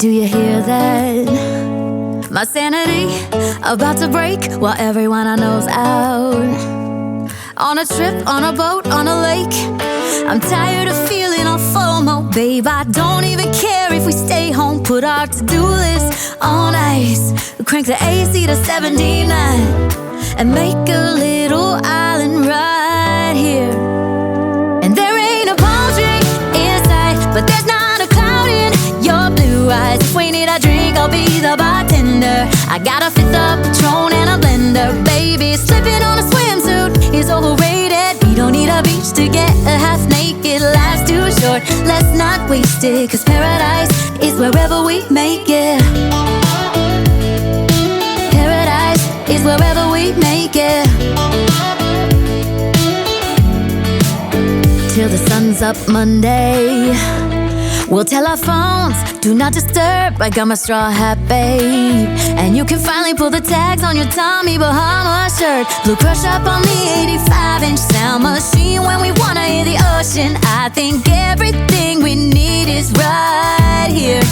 do you hear that? My sanity about to break while everyone I know's out. On a trip, on a boat, on a lake. I'm tired of feeling all FOMO, babe. I don't even care if we stay home. Put our to-do list on ice. Crank the AC to 79 and make a little island right here. And there ain't a palm tree in sight, but there's not a cloud in your blue eyes. If we need a drink, I'll be the bartender. I got a fifth of Patron and a blender. Baby, slipping on a swimsuit is overrated. We don't need a beach to get half naked. Life's too short, let's not waste it. Cause paradise is wherever we make it. Paradise is wherever we make it. Till the sun's up Monday, we'll tell our phones, do not disturb. I got my straw hat, babe. And you can finally pull the tags on your Tommy Bahama shirt. Blue crush up on the 85-inch sound machine. When we wanna hear the ocean, I think everything we need is right here.